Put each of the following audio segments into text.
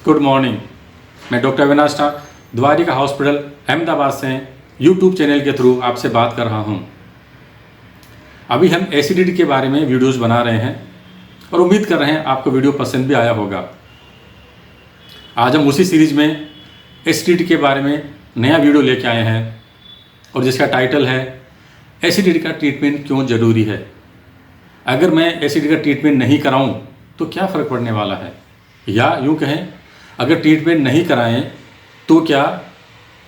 Good morning. मैं doctor Avinash ठाक Dwarika hospital Ahmedabad से यूट्यूब चैनल के थ्रू आपसे बात कर रहा हूं। अभी हम एसिडिटी के बारे में वीडियोस बना रहे हैं और उम्मीद कर रहे हैं आपको वीडियो पसंद भी आया होगा। आज हम उसी सीरीज में एसिडिटी के बारे में नया वीडियो लेके आए हैं और जिसका टाइटल है एसिडिटी का ट्रीटमेंट क्यों ज़रूरी है। अगर मैं एसिडिटी का ट्रीटमेंट नहीं कराऊं तो क्या फ़र्क पड़ने वाला है, या यूँ कहें अगर ट्रीटमेंट नहीं कराएं तो क्या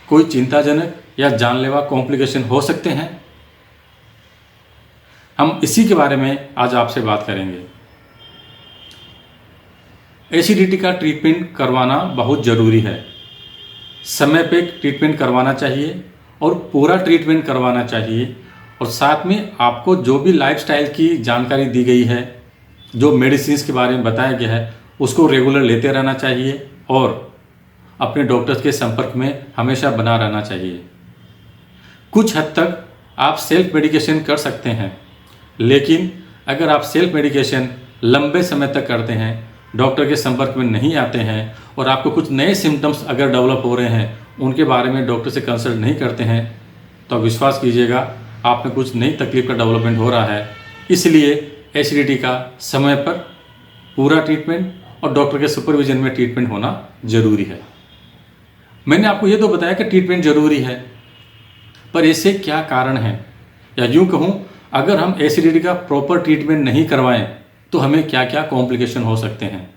कोई चिंताजनक या जानलेवा कॉम्प्लिकेशन हो सकते हैं। हम इसी के बारे में आज आपसे बात करेंगे। एसिडिटी का ट्रीटमेंट करवाना बहुत ज़रूरी है। समय पे ट्रीटमेंट करवाना चाहिए और पूरा ट्रीटमेंट करवाना चाहिए, और साथ में आपको जो भी लाइफस्टाइल की जानकारी दी गई है, जो मेडिसिन्स के बारे में बताया गया है, उसको रेगुलर लेते रहना चाहिए और अपने डॉक्टर्स के संपर्क में हमेशा बना रहना चाहिए। कुछ हद तक आप सेल्फ मेडिकेशन कर सकते हैं, लेकिन अगर आप सेल्फ मेडिकेशन लंबे समय तक करते हैं, डॉक्टर के संपर्क में नहीं आते हैं और आपको कुछ नए सिम्टम्स अगर डेवलप हो रहे हैं, उनके बारे में डॉक्टर से कंसल्ट नहीं करते हैं, तो विश्वास कीजिएगा आप में कुछ नई तकलीफ का डेवलपमेंट हो रहा है। इसलिए एसिडिटी का समय पर पूरा ट्रीटमेंट और डॉक्टर के सुपरविजन में ट्रीटमेंट होना ज़रूरी है। मैंने आपको ये तो बताया कि ट्रीटमेंट ज़रूरी है, पर इससे क्या कारण है, या यूँ कहूँ अगर हम एसिडिटी का प्रॉपर ट्रीटमेंट नहीं करवाएं तो हमें क्या क्या कॉम्प्लिकेशन हो सकते हैं।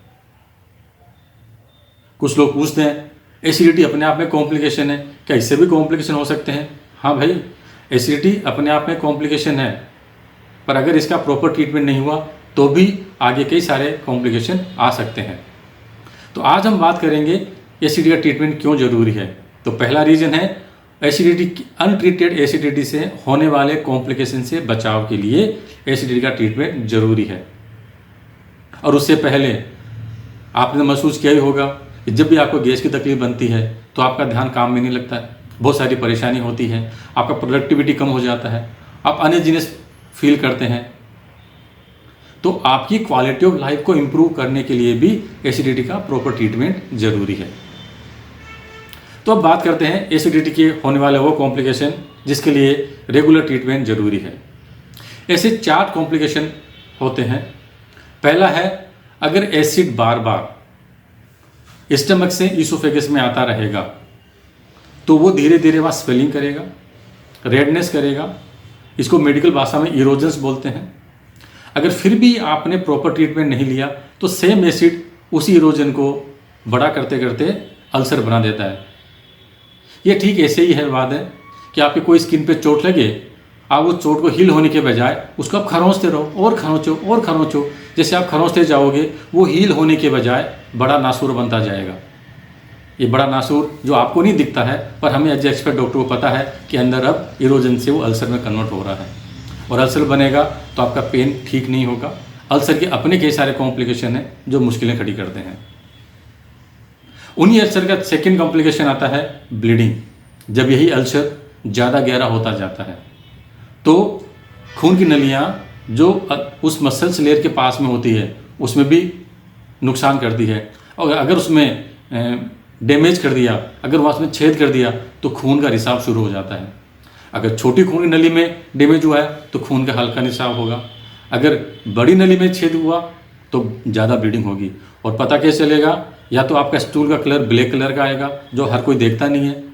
कुछ लोग पूछते हैं एसिडिटी अपने आप में कॉम्प्लिकेशन है, क्या इससे भी कॉम्प्लिकेशन हो सकते हैं। हाँ भाई, एसिडिटी अपने आप में कॉम्प्लिकेशन है, पर अगर इसका प्रॉपर ट्रीटमेंट नहीं हुआ तो भी आगे कई सारे कॉम्प्लिकेशन आ सकते हैं। तो आज हम बात करेंगे एसिडिटी का ट्रीटमेंट क्यों ज़रूरी है। तो पहला रीज़न है एसिडिटी, अनट्रीटेड एसिडिटी से होने वाले कॉम्प्लिकेशन से बचाव के लिए एसिडिटी का ट्रीटमेंट ज़रूरी है। और उससे पहले आपने महसूस किया ही होगा कि जब भी आपको गैस की तकलीफ बनती है तो आपका ध्यान काम में नहीं लगता है, बहुत सारी परेशानी होती है, आपका प्रोडक्टिविटी कम हो जाता है, आप अनइजीनेस फील करते हैं। तो आपकी क्वालिटी ऑफ लाइफ को इम्प्रूव करने के लिए भी एसिडिटी का प्रॉपर ट्रीटमेंट ज़रूरी है। तो अब बात करते हैं एसिडिटी के होने वाले वो कॉम्प्लिकेशन जिसके लिए रेगुलर ट्रीटमेंट ज़रूरी है। ऐसे 4 कॉम्प्लिकेशन होते हैं। पहला है, अगर एसिड बार बार स्टमक से ईसोफेगस में आता रहेगा तो वो धीरे धीरे वहाँ स्वेलिंग करेगा, रेडनेस करेगा। इसको मेडिकल भाषा में इरोजन्स बोलते हैं। अगर फिर भी आपने प्रॉपर ट्रीटमेंट नहीं लिया तो सेम एसिड उसी इरोजन को बड़ा करते करते अल्सर बना देता है। ये ठीक ऐसे ही है बात है कि आपके कोई स्किन पे चोट लगे, आप वो चोट को हील होने के बजाय उसको आप खरोंचते रहो और खरोंचो और खरोंचो। जैसे आप खरोंचते जाओगे वो हील होने के बजाय बड़ा नासूर बनता जाएगा। ये बड़ा नासूर जो आपको नहीं दिखता है, पर हमें एज एक्सपर्ट डॉक्टर को पता है कि अंदर अब इरोजन से वो अल्सर में कन्वर्ट हो रहा है, और अल्सर बनेगा तो आपका पेन ठीक नहीं होगा। अल्सर के अपने कई सारे कॉम्प्लिकेशन हैं जो मुश्किलें खड़ी करते हैं। उन्हीं अल्सर का सेकेंड कॉम्प्लिकेशन आता है ब्लीडिंग। जब यही अल्सर ज़्यादा गहरा होता जाता है तो खून की नलियाँ जो उस मसल्स लेयर के पास में होती है उसमें भी नुकसान करती है, और अगर उसमें डैमेज कर दिया, अगर वहाँ उसमें छेद कर दिया तो खून का रिसाव शुरू हो जाता है। अगर छोटी खून की नली में डैमेज हुआ है तो खून का हल्का रिसाव होगा, अगर बड़ी नली में छेद हुआ तो ज़्यादा ब्लीडिंग होगी। और पता कैसे चलेगा, या तो आपका स्टूल का कलर ब्लैक कलर का आएगा जो हर कोई देखता नहीं है।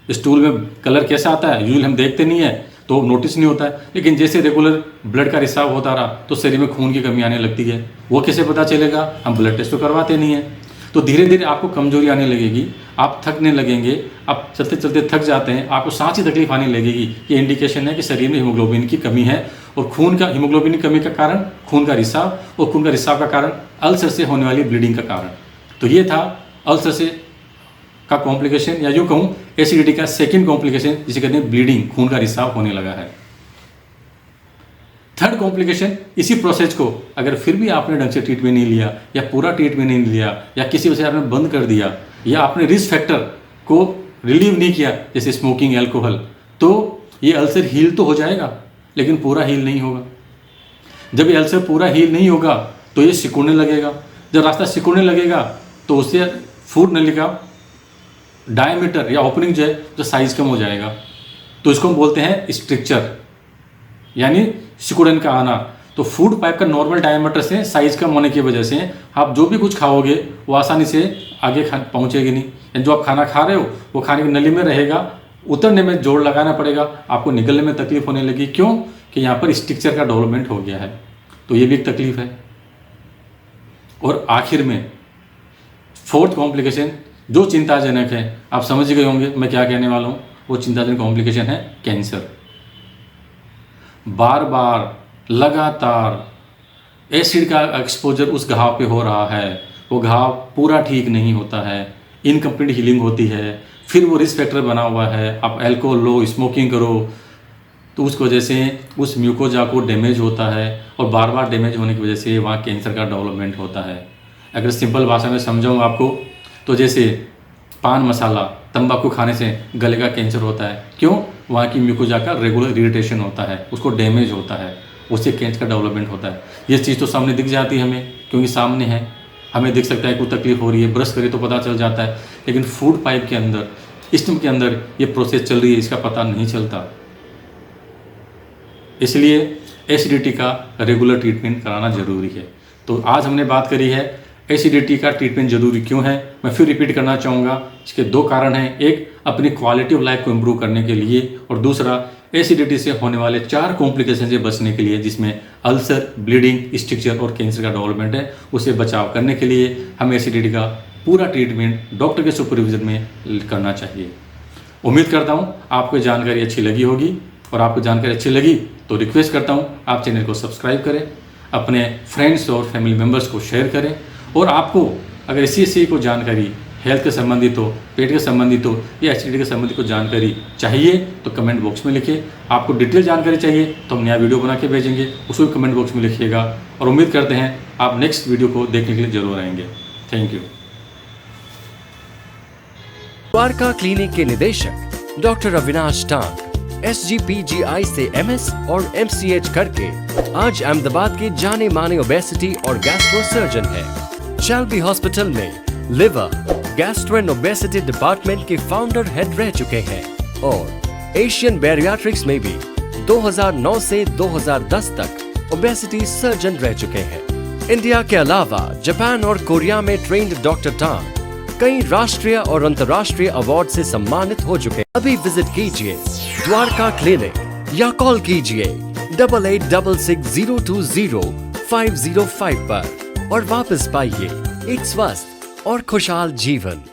स्टूल में कलर कैसा आता है यूजुअली हम देखते नहीं है तो नोटिस नहीं होता है, लेकिन जैसे रेगुलर ब्लड का रिसाव होता रहा तो शरीर में खून की कमी आने लगती है। वो कैसे पता चलेगा, हम ब्लड टेस्ट तो करवाते नहीं हैं। तो धीरे धीरे आपको कमजोरी आने लगेगी, आप थकने लगेंगे, आप चलते चलते थक जाते हैं, आपको सांस की तकलीफ आने लगेगी। ये इंडिकेशन है कि शरीर में हीमोग्लोबिन की कमी है, और खून का हीमोग्लोबिन की कमी का कारण खून का रिसाव, और खून का रिसाव का कारण अल्सर से होने वाली ब्लीडिंग का कारण। तो ये था अल्सर से का कॉम्प्लिकेशन, या यूँ कहूँ एसिडिटी का सेकेंड कॉम्प्लिकेशन जिसे कहते हैं ब्लीडिंग, खून का रिसाव होने लगा है। थर्ड कॉम्प्लिकेशन, इसी प्रोसेस को अगर फिर भी आपने ढंग से ट्रीटमेंट नहीं लिया, या पूरा ट्रीटमेंट नहीं लिया, या किसी वजह से आपने बंद कर दिया, या आपने रिस्क फैक्टर को रिलीव नहीं किया जैसे स्मोकिंग, एल्कोहल, तो ये अल्सर हील तो हो जाएगा लेकिन पूरा हील नहीं होगा। जब ये अल्सर पूरा हील नहीं होगा तो ये सिकुड़ने लगेगा। जब रास्ता सिकुड़ने लगेगा तो उससे फूड नली का डायमीटर या ओपनिंग जो है जो साइज कम हो जाएगा, तो इसको हम बोलते हैं स्ट्रिक्चर, यानी सिकुड़न का आना। तो फूड पाइप का नॉर्मल डायमीटर से साइज कम होने की वजह से आप जो भी कुछ खाओगे वो आसानी से आगे पहुंचेगी नहीं, यानी जो आप खाना खा रहे हो वो खाने की नली में रहेगा, उतरने में जोर लगाना पड़ेगा, आपको निकलने में तकलीफ होने लगी। क्यों? कि यहाँ पर स्ट्रिक्चर का डेवलपमेंट हो गया है, तो ये भी एक तकलीफ है। और आखिर में फोर्थ कॉम्प्लिकेशन जो चिंताजनक है, आप समझ गए होंगे मैं क्या कहने वाला हूँ, वो चिंताजनक कॉम्प्लिकेशन है कैंसर। बार बार लगातार एसिड का एक्सपोजर उस घाव पे हो रहा है, वो घाव पूरा ठीक नहीं होता है, इनकम्प्लीट हीलिंग होती है, फिर वो रिस्क फैक्टर बना हुआ है, आप अल्कोहल लो, स्मोकिंग करो, तो उस वजह से उस म्यूकोजा को डैमेज होता है, और बार बार डैमेज होने की वजह से वहाँ कैंसर का डेवलपमेंट होता है। अगर सिंपल भाषा में समझाऊँ आपको, तो जैसे पान मसाला, तंबाकू खाने से गले का कैंसर होता है, क्यों? वहाँ की म्यूकोजा का रेगुलर इरिटेशन होता है, उसको डैमेज होता है, उससे कैंसर का डेवलपमेंट होता है। ये चीज़ तो सामने दिख जाती है हमें, क्योंकि सामने है, हमें दिख सकता है कोई तकलीफ हो रही है, ब्रश करें तो पता चल जाता है, लेकिन फूड पाइप के अंदर, स्टमक के अंदर ये प्रोसेस चल रही है, इसका पता नहीं चलता। इसलिए एसिडिटी का रेगुलर ट्रीटमेंट कराना ज़रूरी है। तो आज हमने बात करी है एसिडिटी का ट्रीटमेंट ज़रूरी क्यों है। मैं फिर रिपीट करना चाहूँगा, इसके दो कारण हैं, एक अपनी क्वालिटी ऑफ लाइफ को इम्प्रूव करने के लिए, और दूसरा एसिडिटी से होने वाले 4 कॉम्प्लिकेशन से बचने के लिए, जिसमें अल्सर, ब्लीडिंग, स्ट्रिक्चर और कैंसर का डेवलपमेंट है। उसे बचाव करने के लिए हमें एसिडिटी का पूरा ट्रीटमेंट डॉक्टर के सुपरविजन में करना चाहिए। उम्मीद करता हूँ आपको जानकारी अच्छी लगी होगी, और आपको जानकारी अच्छी लगी तो रिक्वेस्ट करता हूँ आप चैनल को सब्सक्राइब करें, अपने फ्रेंड्स और फैमिली मेम्बर्स को शेयर करें, और आपको अगर इसी को जानकारी हेल्थ के संबंधित हो, पेट के संबंधित हो या एसिडिटी के संबंधित को जानकारी चाहिए तो कमेंट बॉक्स में लिखिए। आपको डिटेल जानकारी चाहिए तो हम नया वीडियो बना के भेजेंगे, उसको कमेंट बॉक्स में लिखिएगा, और उम्मीद करते हैं आप नेक्स्ट वीडियो को देखने के लिए जरूर आएंगे। Thank you. द्वारका क्लिनिक के निदेशक डॉक्टर अविनाश टांग SGPGI से MS और MCH करके आज अहमदाबाद के जाने माने ओबेसिटी और गैस्ट्रो सर्जन है। शैल्बी हॉस्पिटल में liver, gastro and obesity department के फाउंडर हेड रह चुके हैं, और एशियन बैरियाट्रिक्स में भी 2009 से 2010 तक ओबेसिटी सर्जन रह चुके हैं। इंडिया के अलावा जापान और कोरिया में ट्रेंड डॉक्टर टांग कई राष्ट्रीय और अंतर्राष्ट्रीय अवार्ड से सम्मानित हो चुके हैं। अभी विजिट कीजिए द्वारका क्लिनिक या कॉल कीजिए 8866020505 पर, और वापस पाइए एक स्वस्थ और खुशहाल जीवन।